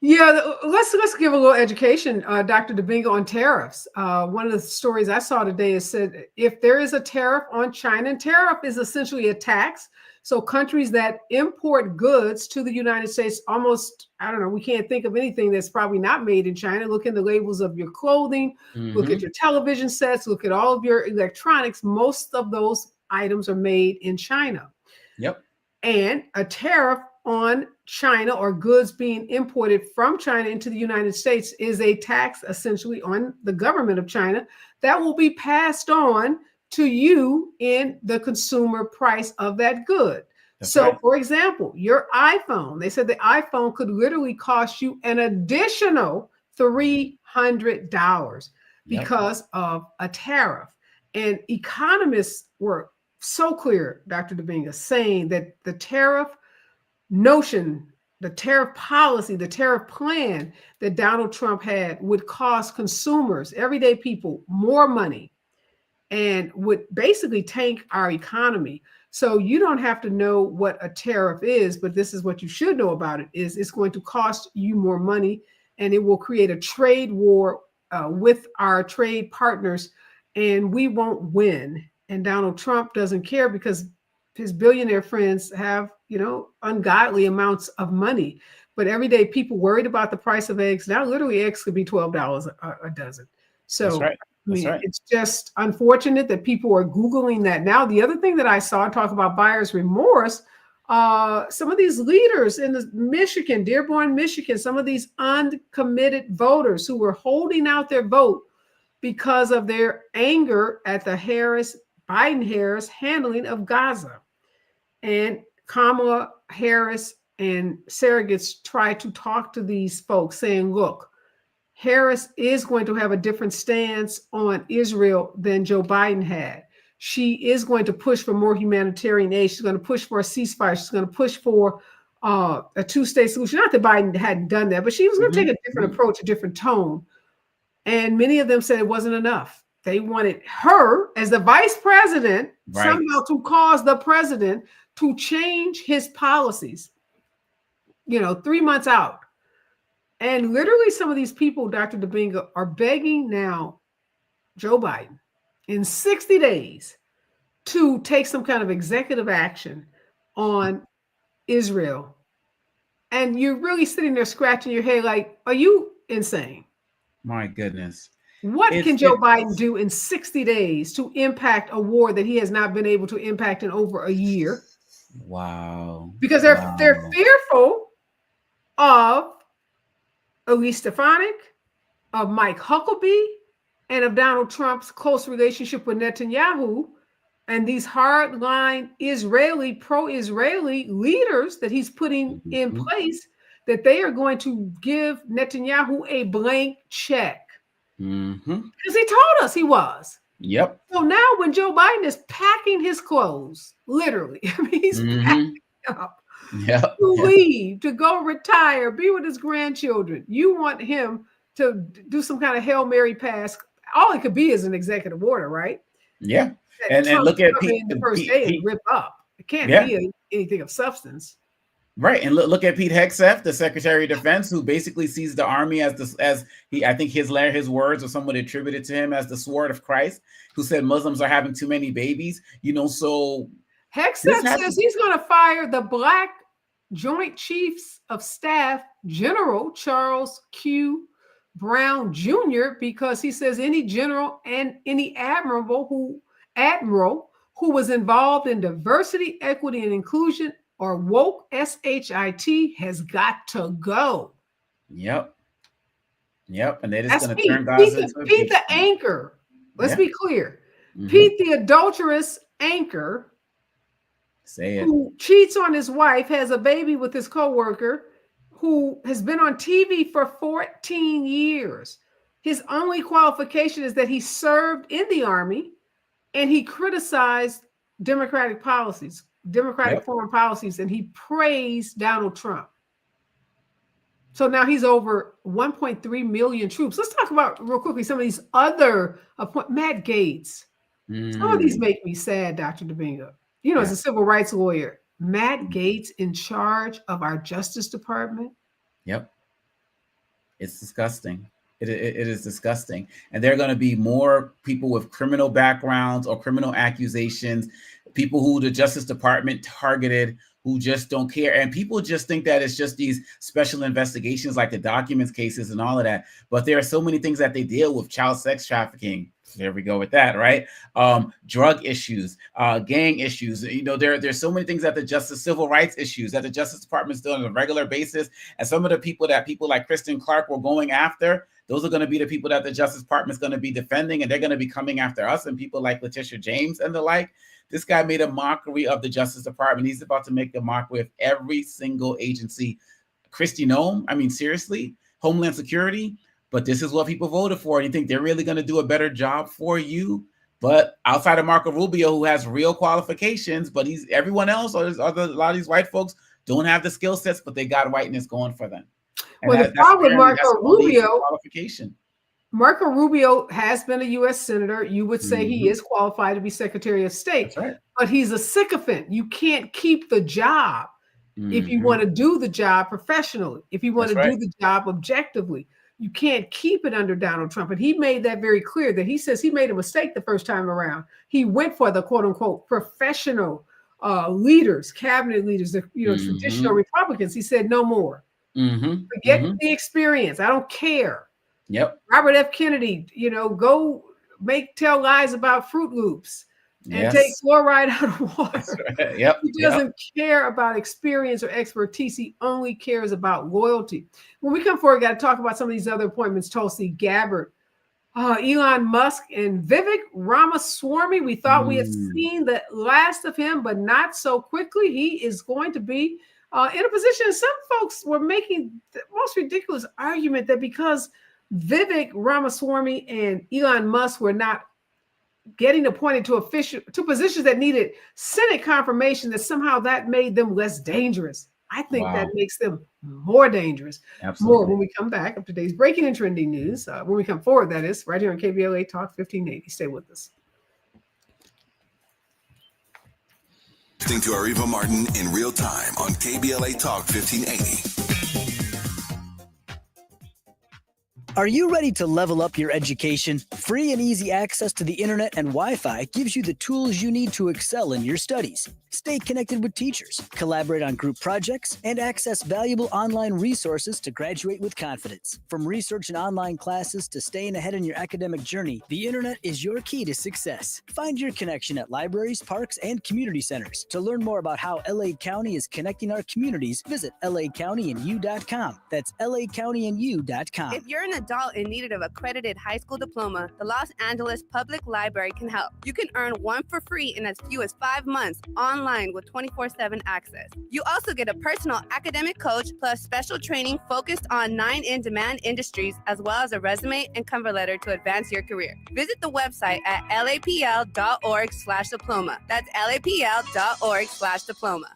Yeah, let's give a little education, Dr. Domingo, on tariffs. One of the stories I saw today is said if there is a tariff on China, and tariff is essentially a tax. So countries that import goods to the United States, almost, we can't think of anything that's probably not made in China. Look in the labels of your clothing, look at your television sets, look at all of your electronics. Most of those items are made in China. Yep. And a tariff on China, or goods being imported from China into the United States, is a tax essentially on the government of China that will be passed on to you in the consumer price of that good. For example, your iPhone, they said the iPhone could literally cost you an additional $300 because of a tariff. And economists were so clear, Dr. Domingo, saying that the tariff notion, the tariff policy, the tariff plan that Donald Trump had would cost consumers, everyday people, more money, and would basically tank our economy. So you don't have to know what a tariff is, but this is what you should know about it, is it's going to cost you more money, and it will create a trade war with our trade partners, and we won't win. And Donald Trump doesn't care because his billionaire friends have, ungodly amounts of money. But everyday people worried about the price of eggs. Now, literally, eggs could be $12 a dozen. So That's right. It's just unfortunate that people are Googling that now. The other thing that I saw talk about buyer's remorse some of these leaders in Michigan, Dearborn, Michigan, some of these uncommitted voters who were holding out their vote because of their anger at the Biden-Harris handling of Gaza. And Kamala Harris and surrogates tried to talk to these folks saying, look, Harris is going to have a different stance on Israel than Joe Biden had. She is going to push for more humanitarian aid. She's going to push for a ceasefire. She's going to push for a two-state solution. Not that Biden hadn't done that, but she was going to take a different approach, a different tone. And many of them said it wasn't enough. They wanted her as the vice president somehow to cause the president to change his policies, 3 months out. And literally some of these people, Dr. Debinga, are begging now Joe Biden in 60 days to take some kind of executive action on Israel. And you're really sitting there scratching your head like, are you insane? My goodness. What can Joe Biden do in 60 days to impact a war that he has not been able to impact in over a year? Wow. Because they're fearful of Elise Stefanik, of Mike Huckabee, and of Donald Trump's close relationship with Netanyahu and these hardline pro-Israeli leaders that he's putting in place, that they are going to give Netanyahu a blank check. Because he told us he was. Yep. So now when Joe Biden is packing his clothes, literally, he's packing up to leave, to go retire, be with his grandchildren. You want him to do some kind of Hail Mary pass. All it could be is an executive order, right? Yeah. And look at Pete, the first day and rip up. It can't be anything of substance. Right. And look at Pete Hegseth, the Secretary of Defense, who basically sees the army I think his words or someone attributed to him as the sword of Christ, who said Muslims are having too many babies, so Hegseth says he's going to fire the Black Joint Chiefs of Staff, General Charles Q. Brown Jr., because he says any general and any admiral who was involved in diversity, equity, and inclusion or woke SHIT has got to go. Yep. And they're just going to turn Gaza into Pete the anchor. Let's be clear. Pete the adulterous anchor who cheats on his wife, has a baby with his coworker, who has been on TV for 14 years. His only qualification is that he served in the Army and he criticized Democratic policies, foreign policies, and he praised Donald Trump. So now he's over 1.3 million troops. Let's talk about real quickly some of these other Matt Gaetz. Some of these make me sad, Dr. Debinga. As a civil rights lawyer, Matt Gaetz in charge of our Justice Department. Yep. It's disgusting. It is disgusting. And there are going to be more people with criminal backgrounds or criminal accusations, people who the Justice Department targeted, who just don't care. And people just think that it's just these special investigations like the documents cases and all of that. But there are so many things that they deal with: child sex trafficking. There we go with that, right? Drug issues, gang issues. There's so many things that civil rights issues that the Justice Department is doing on a regular basis. And some of the people like Kristen Clark were going after, those are going to be the people that the Justice Department is going to be defending, and they're going to be coming after us and people like Letitia James and the like. This guy made a mockery of the Justice Department. He's about to make a mockery of every single agency. Kristi Noem, seriously, Homeland Security. But this is what people voted for. And you think they're really going to do a better job for you? But outside of Marco Rubio, who has real qualifications, but everyone else, a lot of these white folks don't have the skill sets, but they got whiteness going for them. And the problem with Marco Rubio, qualification. Marco Rubio has been a U.S. Senator. You would say he is qualified to be Secretary of State, but he's a sycophant. You can't keep the job if you want to do the job professionally, if you want to do the job objectively. You can't keep it under Donald Trump. And he made that very clear, that he says he made a mistake the first time around. He went for the quote unquote professional leaders, cabinet leaders, traditional Republicans. He said, no more. Forget the experience. I don't care. Yep. Robert F. Kennedy, go tell lies about Fruit Loops. and take fluoride out of water. Right. Yep. He doesn't care about experience or expertise. He only cares about loyalty. When we come forward, we got to talk about some of these other appointments. Tulsi Gabbard, Elon Musk, and Vivek Ramaswamy. We thought we had seen the last of him, but not so quickly. He is going to be in a position. Some folks were making the most ridiculous argument that because Vivek Ramaswamy and Elon Musk were not getting appointed to positions that needed Senate confirmation, that somehow that made them less dangerous. I think that makes them more dangerous. Absolutely. More when we come back of today's breaking and trending news. When we come forward, that is, right here on KBLA Talk 1580. Stay with us. Listening to Areva Martin in real time on KBLA Talk 1580. Are you ready to level up your education? Free and easy access to the internet and Wi-Fi gives you the tools you need to excel in your studies. Stay connected with teachers, collaborate on group projects, and access valuable online resources to graduate with confidence. From research and online classes to staying ahead in your academic journey, the internet is your key to success. Find your connection at libraries, parks, and community centers. To learn more about how LA County is connecting our communities, visit lacountyandU.com. That's lacountyandU.com. If you're an adult in need of accredited high school diploma, the Los Angeles Public Library can help. You can earn one for free in as few as 5 months online with 24/7 access. You also get a personal academic coach plus special training focused on 9 in-demand industries, as well as a resume and cover letter to advance your career. Visit the website at lapl.org/diploma. That's lapl.org/diploma.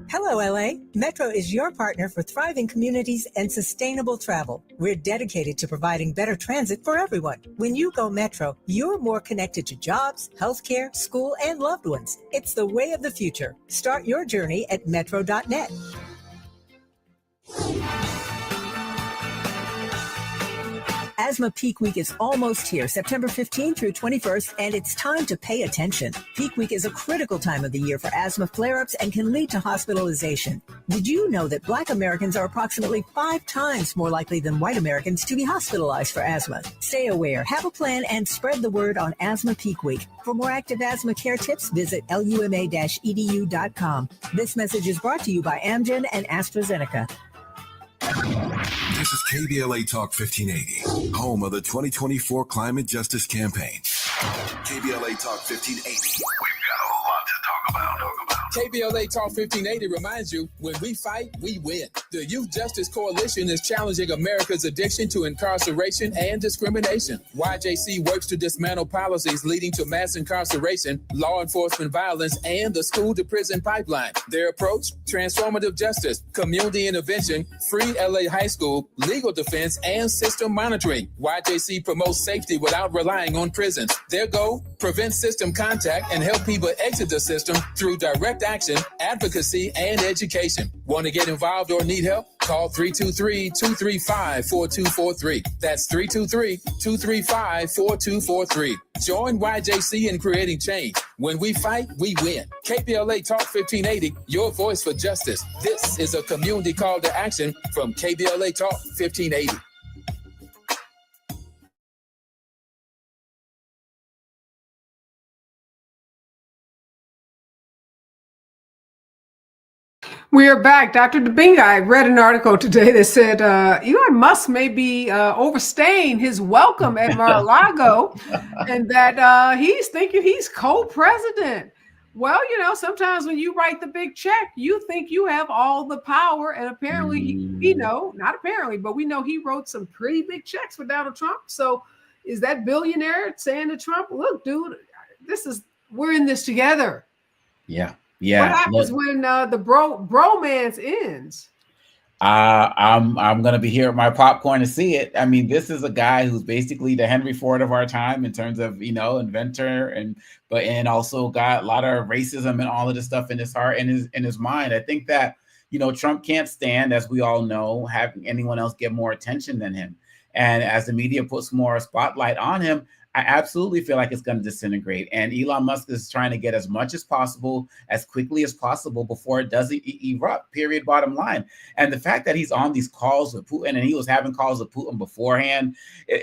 Hello, LA. Metro is your partner for thriving communities and sustainable travel. We're dedicated to providing better transit for everyone. When you go Metro, you're more connected to jobs, healthcare, school, and loved ones. It's the way of the future. Start your journey at metro.net. Asthma Peak Week is almost here, September 15th through 21st, and it's time to pay attention. Peak Week is a critical time of the year for asthma flare-ups and can lead to hospitalization. Did you know that Black Americans are approximately 5 times more likely than white Americans to be hospitalized for asthma? Stay aware, have a plan, and spread the word on Asthma Peak Week. For more active asthma care tips, visit luma-edu.com. This message is brought to you by Amgen and AstraZeneca. This is KBLA Talk 1580, home of the 2024 Climate Justice Campaign. KBLA Talk 1580. We've got a lot to talk about. KBLA Talk 1580 reminds you, when we fight, we win. The Youth Justice Coalition is challenging America's addiction to incarceration and discrimination. YJC works to dismantle policies leading to mass incarceration, law enforcement violence, and the school-to-prison pipeline. Their approach? Transformative justice, community intervention, free LA high school, legal defense, and system monitoring. YJC promotes safety without relying on prisons. Their goal? Prevent system contact and help people exit the system through direct action, advocacy, and education. Want to get involved or need help? Call 323-235-4243. That's 323-235-4243. Join YJC in creating change. When we fight, we win. KBLA Talk 1580, your voice for justice. This is a community call to action from KBLA Talk 1580. We are back. Dr. Debinga, I read an article today that said Elon Musk may be overstaying his welcome at Mar-a-Lago and that he's thinking he's co-president. Well, you know, sometimes when you write the big check, you think you have all the power. And apparently, not apparently, but we know he wrote some pretty big checks for Donald Trump. So is that billionaire saying to Trump, look, dude, we're in this together. Yeah. What happens when the bromance ends? I'm gonna be here with my popcorn to see it. I mean, this is a guy who's basically the Henry Ford of our time in terms of inventor and also got a lot of racism and all of this stuff in his heart and in his mind. I think that Trump can't stand, as we all know, having anyone else get more attention than him. And as the media puts more spotlight on him, I absolutely feel like it's going to disintegrate. And Elon Musk is trying to get as much as possible, as quickly as possible before it does erupt, period, bottom line. And the fact that he's on these calls with Putin, and he was having calls with Putin beforehand,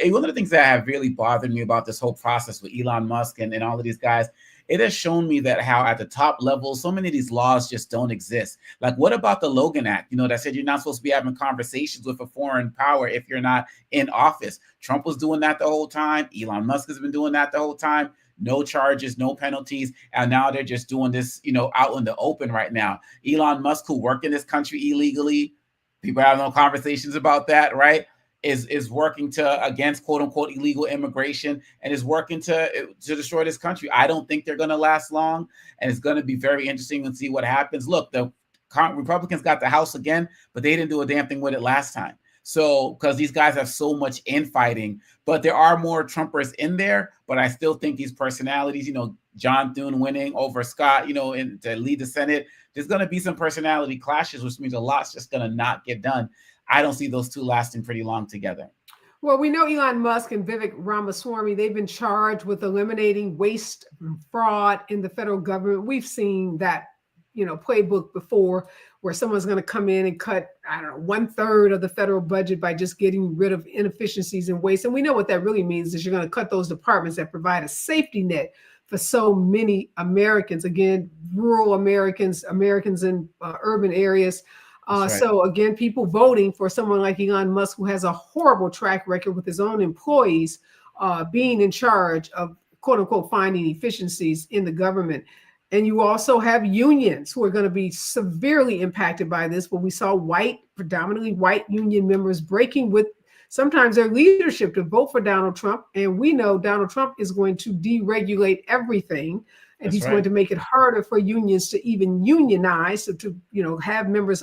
one of the things that have really bothered me about this whole process with Elon Musk and all of these guys, it has shown me that how at the top level, so many of these laws just don't exist. Like, what about the Logan Act, that said you're not supposed to be having conversations with a foreign power if you're not in office? Trump was doing that the whole time. Elon Musk has been doing that the whole time. No charges, no penalties. And now they're just doing this, out in the open right now. Elon Musk, who worked in this country illegally, people have no conversations about that, right? Is working against quote unquote illegal immigration and is working to destroy this country. I don't think they're going to last long, and it's going to be very interesting to see what happens. Look, the Republicans got the House again, but they didn't do a damn thing with it last time. So, because these guys have so much infighting, but there are more Trumpers in there. But I still think these personalities, John Thune winning over Scott, to lead the Senate, there's going to be some personality clashes, which means a lot's just going to not get done. I don't see those two lasting pretty long together. Well, we know Elon Musk and Vivek Ramaswamy, they've been charged with eliminating waste and fraud in the federal government. We've seen that, playbook before, where someone's going to come in and cut, 1/3 of the federal budget by just getting rid of inefficiencies and waste. And we know what that really means is you're going to cut those departments that provide a safety net for so many Americans, again, rural Americans in urban areas. Right. So again, people voting for someone like Elon Musk, who has a horrible track record with his own employees being in charge of, quote unquote, finding efficiencies in the government. And you also have unions who are going to be severely impacted by this. But we saw predominantly white union members breaking with sometimes their leadership to vote for Donald Trump. And we know Donald Trump is going to deregulate everything. And he's going to make it harder for unions to even unionize, so to have members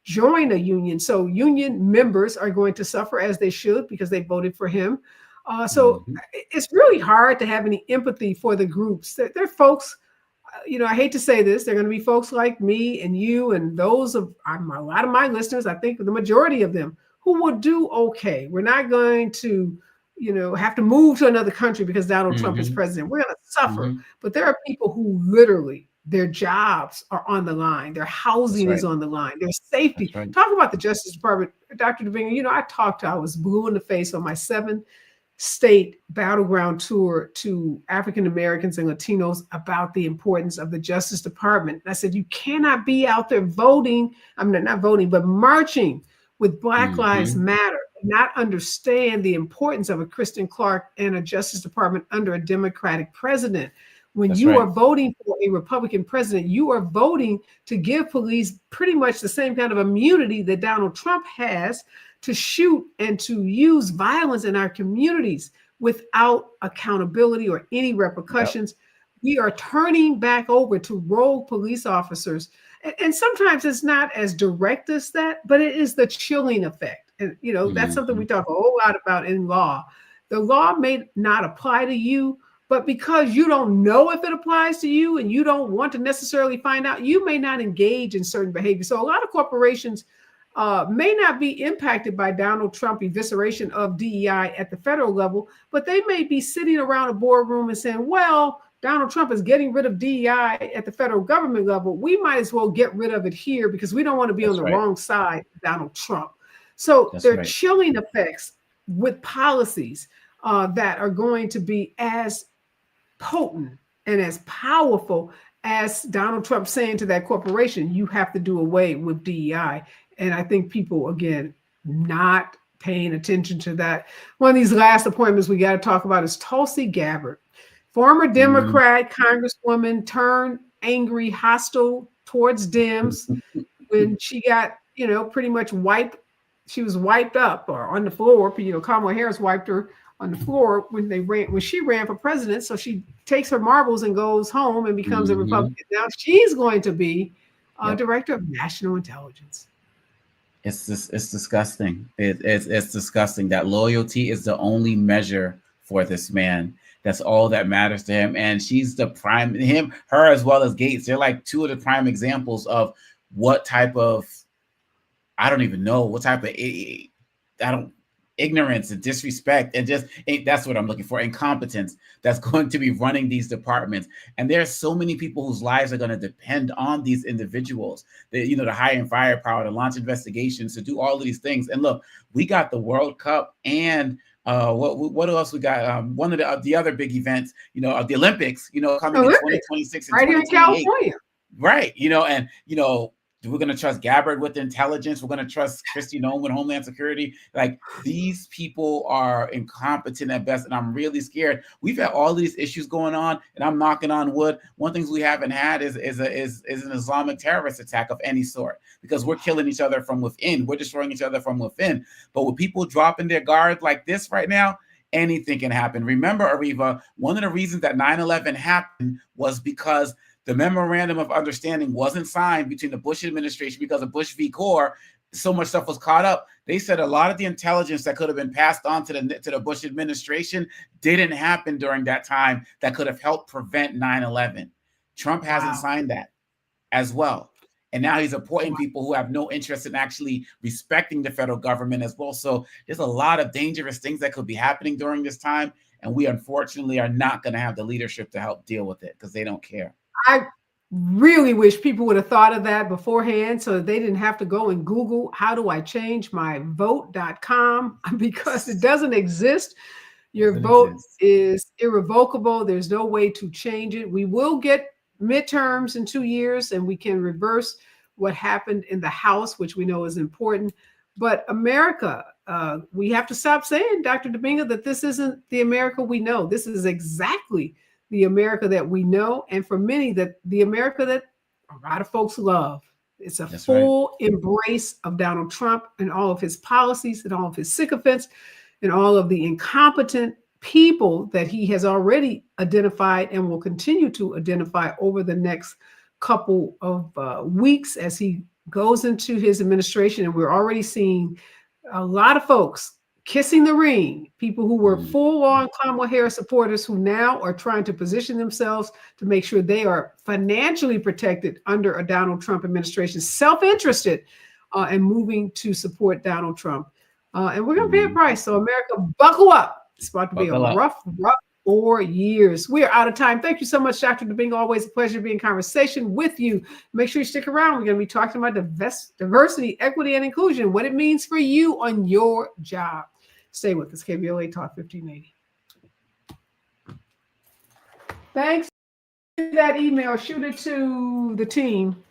join a union. So union members are going to suffer, as they should, because they voted for him. So it's really hard to have any empathy for the groups. They're folks, I hate to say this, they're going to be folks like me and you and those of a lot of my listeners, I think the majority of them, who will do okay. We're not going to have to move to another country because Donald Trump is president. We're going to suffer. But there are people who literally, their jobs are on the line. Their housing is on the line. Their safety. Talk about the Justice Department. Dr. DeVinga, I was blue in the face on my 7-state battleground tour to African Americans and Latinos about the importance of the Justice Department. And I said, you cannot be out there voting. Not voting, but marching with Black Lives Matter, not understand the importance of a Kristen Clark and a Justice Department under a Democratic president. When you are voting for a Republican president, you are voting to give police pretty much the same kind of immunity that Donald Trump has to shoot and to use violence in our communities without accountability or any repercussions. We are turning back over to rogue police officers. And sometimes it's not as direct as that, but it is the chilling effect. And, that's something we talk a whole lot about in law. The law may not apply to you, but because you don't know if it applies to you and you don't want to necessarily find out, you may not engage in certain behavior. So a lot of corporations may not be impacted by Donald Trump evisceration of DEI at the federal level, but they may be sitting around a boardroom and saying, well, Donald Trump is getting rid of DEI at the federal government level. We might as well get rid of it here because we don't want to be on the wrong side of Donald Trump. So there are chilling effects with policies that are going to be as potent and as powerful as Donald Trump saying to that corporation, you have to do away with DEI. And I think people, again, not paying attention to that. One of these last appointments we got to talk about is Tulsi Gabbard. Former Democrat congresswoman turned angry, hostile towards Dems when she got, pretty much wiped. She was wiped up or on the floor. Kamala Harris wiped her on the floor when she ran for president. So she takes her marbles and goes home and becomes a Republican. Now she's going to be director of national intelligence. It's disgusting. It's disgusting that loyalty is the only measure for this man. That's all that matters to him. And she's the prime, her as well as Gates. They're like two of the prime examples of what type of, I don't even know what type of ignorance and disrespect and just that's what I'm looking for, incompetence that's going to be running these departments. And there are so many people whose lives are going to depend on these individuals, to hire and firepower, to launch investigations, to do all of these things. And look, we got the World Cup and what else we got? One of the other big events, the Olympics, coming in 2026 and right here in California. Right. And we're going to trust Gabbard with intelligence. We're going to trust Kristi Noem with Homeland Security. Like, these people are incompetent at best, and I'm really scared. We've had all these issues going on, and I'm knocking on wood. One thing we haven't had is an Islamic terrorist attack of any sort, because we're killing each other from within. We're destroying each other from within. But with people dropping their guard like this right now, anything can happen. Remember, Areva, one of the reasons that 9/11 happened was because the memorandum of understanding wasn't signed between the Bush administration because of Bush v. Gore. So much stuff was caught up. They said a lot of the intelligence that could have been passed on to the Bush administration didn't happen during that time that could have helped prevent 9/11. Trump hasn't signed that as well. And now he's appointing people who have no interest in actually respecting the federal government as well. So there's a lot of dangerous things that could be happening during this time. And we unfortunately are not going to have the leadership to help deal with it because they don't care. I really wish people would have thought of that beforehand so that they didn't have to go and Google, how do I change my vote.com, because it doesn't exist. Your vote is irrevocable. There's no way to change it. We will get midterms in 2 years, and we can reverse what happened in the House, which we know is important. But America, we have to stop saying, Dr. Domingo, that this isn't the America we know. This is exactly the America that we know, and for many, that the America that a lot of folks love. It's a full embrace of Donald Trump and all of his policies and all of his sycophants and all of the incompetent people that he has already identified and will continue to identify over the next couple of weeks as he goes into his administration. And we're already seeing a lot of folks kissing the ring, people who were full-on Kamala Harris supporters who now are trying to position themselves to make sure they are financially protected under a Donald Trump administration, self-interested, and moving to support Donald Trump. And we're going to pay a price. So America, buckle up. It's about to be a rough 4 years. We are out of time. Thank you so much, Dr. Domingo. Always a pleasure to be in conversation with you. Make sure you stick around. We're going to be talking about diversity, equity, and inclusion, what it means for you on your job. Stay with us. KBLA Talk 1580. Thanks for that email. Shoot it to the team.